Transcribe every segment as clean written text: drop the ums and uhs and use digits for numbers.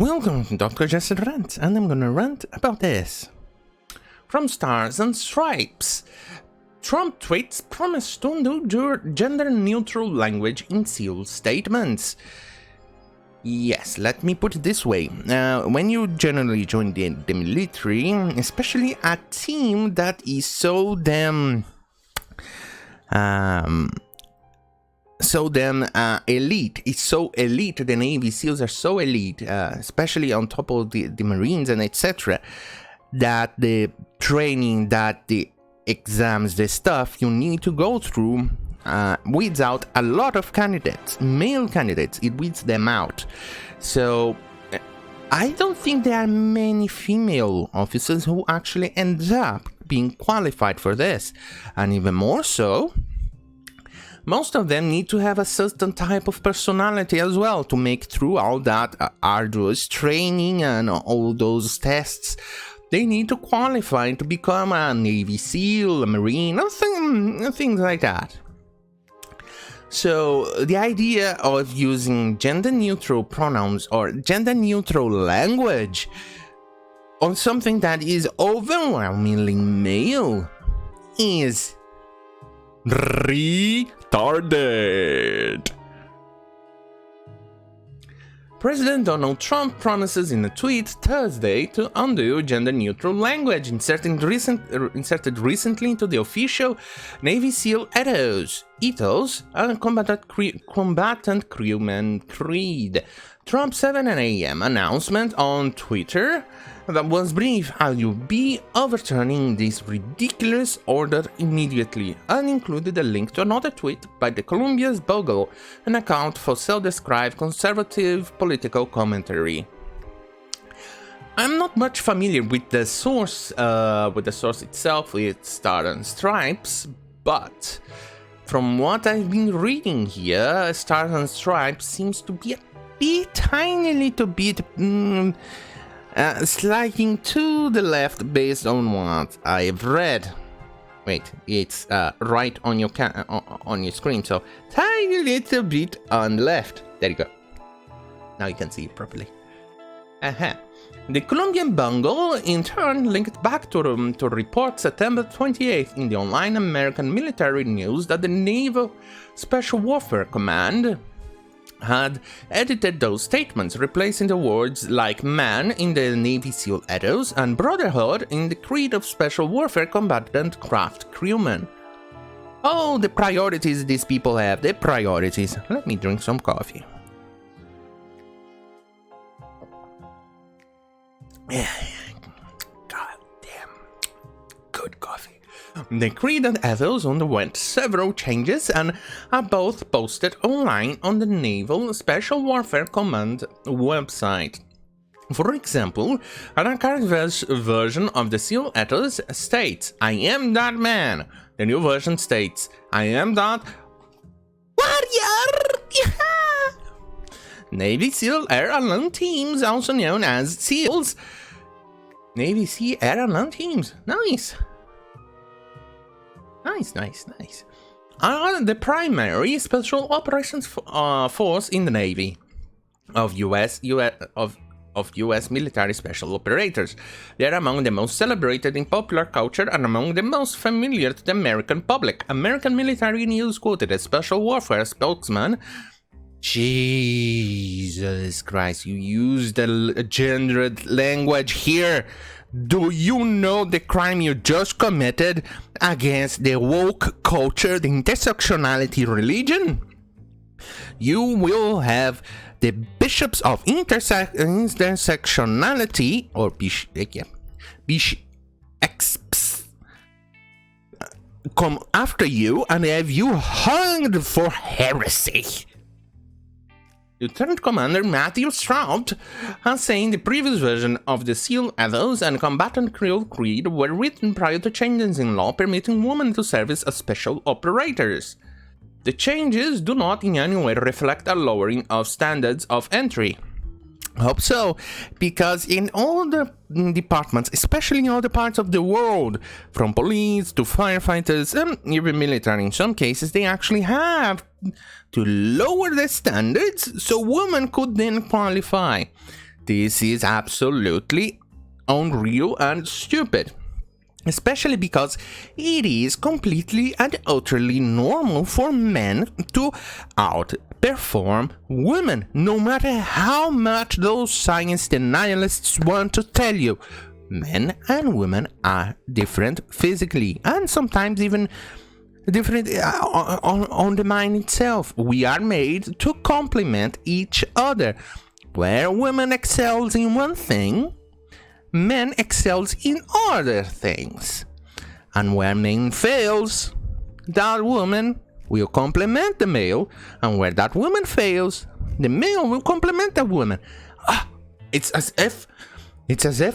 Welcome to Dr. Jester Rant, and I'm gonna rant about this. From Stars and Stripes. Trump tweets promise to do gender-neutral language in seal statements. Yes, let me put it this way. When you generally join the military, especially a team that is so damn elite. It's so elite. The Navy SEALs are so elite, especially on top of the Marines and etc., that the training, that the exams, the stuff you need to go through weeds out a lot of candidates, male candidates. It weeds them out. So I don't think there are many female officers who actually end up being qualified for this, and even more so, most of them need to have a certain type of personality as well to make through all that arduous training and all those tests. They need to qualify to become a Navy SEAL, a Marine, things like that. So the idea of using gender-neutral pronouns or gender-neutral language on something that is overwhelmingly male is retarded. President Donald Trump promises in a tweet Thursday to undo gender-neutral language inserted recently into the official Navy SEAL ethos and combatant crewman creed. Trump's 7 a.m. announcement on Twitter that was brief. I will be overturning this ridiculous order immediately, and included a link to another tweet by the Columbia's Bogle, an account for self-described conservative political commentary. I'm not much familiar with the source itself, with Stars and Stripes, but from what I've been reading here, Stars and Stripes seems to be a tiny little bit sliding to the left based on what I've read. Wait, it's right on your screen, so tiny little bit on the left. There you go. Now you can see it properly. The Colombian bungle in turn linked back to report September 28th in the online American military news that the Naval Special Warfare Command had edited those statements, replacing the words like man in the Navy SEAL ethos and brotherhood in the creed of special warfare combatant craft crewmen. Oh, the priorities these people have, the priorities. Let me drink some coffee. God damn, good coffee. The creed and ethos underwent several changes and are both posted online on the Naval Special Warfare Command website. For example, an archived version of the SEAL ethos states, I am that man. The new version states, I am that warrior. Yeah. Navy SEAL Air and Land Teams, also known as SEALs. Navy SEAL Air and Land Teams. Nice. Nice. Are the primary special operations force in the Navy of U.S. military special operators. They are among the most celebrated in popular culture and among the most familiar to the American public. American Military News quoted a special warfare spokesman. Jesus Christ, you used a gendered language here. Do you know the crime you just committed against the woke culture, the intersectionality religion? You will have the bishops of intersectionality, or come after you and have you hanged for heresy. Lieutenant Commander Matthew Stroud has saying the previous version of the SEAL ethos and combatant creed were written prior to changes in law permitting women to serve as special operators. The changes do not in any way reflect a lowering of standards of entry. Hope so, because in all the departments, especially in all the parts of the world, from police to firefighters and even military in some cases, they actually have to lower the standards so women could then qualify. This is absolutely unreal and stupid. Especially because it is completely and utterly normal for men to outperform women, no matter how much those science denialists want to tell you. Men and women are different physically, and sometimes even different on the mind itself. We are made to complement each other. Where women excels in one thing, men excels in other things. And where man fails, that woman will complement the male, and where that woman fails, the male will complement the woman. It's as if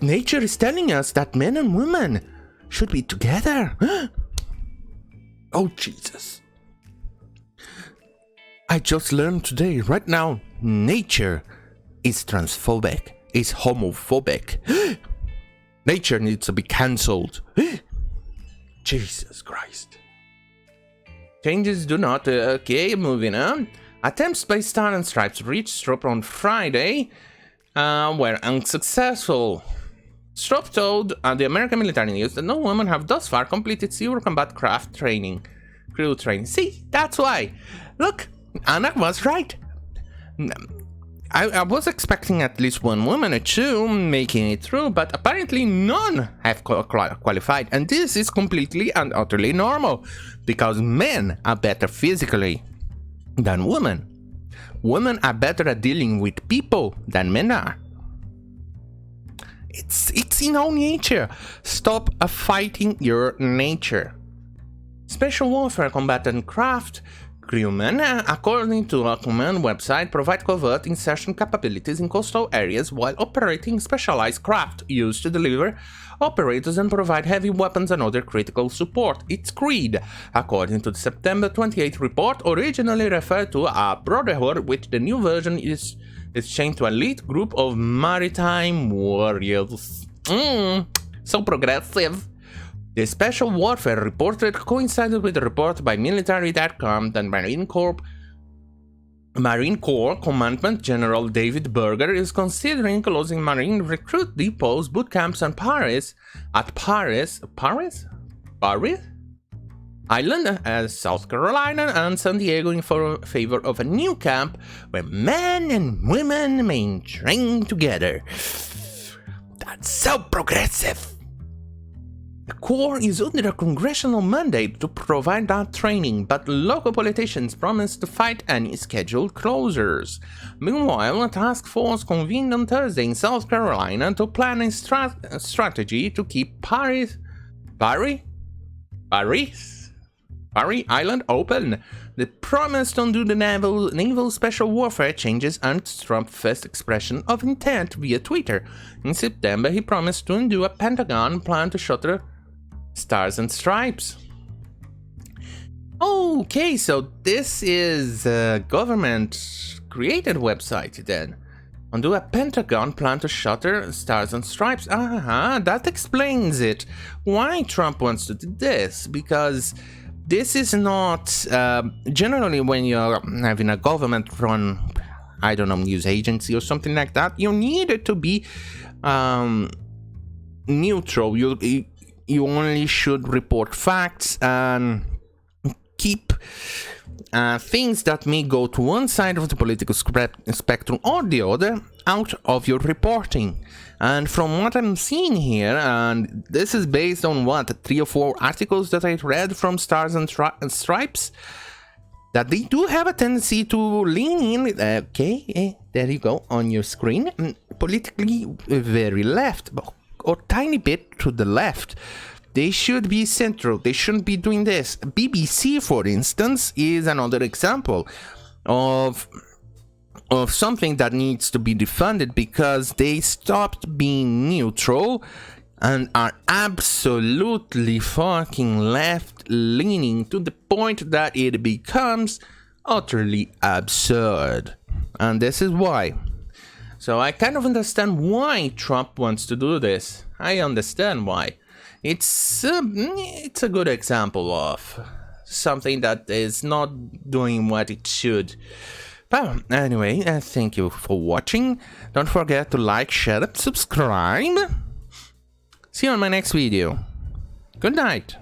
nature is telling us that men and women should be together. Oh Jesus. I just learned today, right now, nature is transphobic, is homophobic. Nature needs to be cancelled. Jesus Christ. Changes do not... okay, moving on. Attempts by Star and Stripes to reach Strop on Friday were unsuccessful. Strop told the American military news that no women have thus far completed Zero Combat Craft training. Crew training. See, that's why. Look, Anna was right. I was expecting at least one woman or two making it through, but apparently none have qualified, and this is completely and utterly normal, because men are better physically than women. Women are better at dealing with people than men are. It's in our nature. Stop fighting your nature. Special Warfare Combatant Craft crewmen, according to a command website, provide covert insertion capabilities in coastal areas while operating specialized craft used to deliver operators and provide heavy weapons and other critical support. Its creed, according to the September 28th report, originally referred to a brotherhood, which the new version is changed to elite group of maritime warriors. So progressive. The Special Warfare report coincided with a report by military.com that Marine Corps Commandant General David Berger is considering closing Marine recruit depots, boot camps, and Paris Island, as South Carolina and San Diego in favor of a new camp where men and women may train together. That's so progressive. The Corps is under a congressional mandate to provide that training, but local politicians promised to fight any scheduled closures. Meanwhile, a task force convened on Thursday in South Carolina to plan a strategy to keep Paris Island open. The promise to undo the naval special warfare changes and Trump's first expression of intent via Twitter. In September, he promised to undo a Pentagon plan to shutter Stars and Stripes. Okay, so this is a government-created website then. Undo a Pentagon plan to shutter Stars and Stripes. That explains it. Why Trump wants to do this? Because this is not... generally, when you're having a government-run, I don't know, news agency or something like that, you need it to be neutral. You only should report facts and keep things that may go to one side of the political spectrum or the other out of your reporting. And from what I'm seeing here, and this is based on 3 or 4 articles that I read from Stars and Stripes, that they do have a tendency to lean in, there you go on your screen, politically very left, or tiny bit to the left. They should be central. They shouldn't be doing this. BBC, for instance, is another example of something that needs to be defunded because they stopped being neutral and are absolutely fucking left-leaning to the point that it becomes utterly absurd. And this is why. So I kind of understand why Trump wants to do this. I understand why. It's a good example of something that is not doing what it should. Well, anyway, thank you for watching. Don't forget to like, share, and subscribe. See you on my next video. Good night.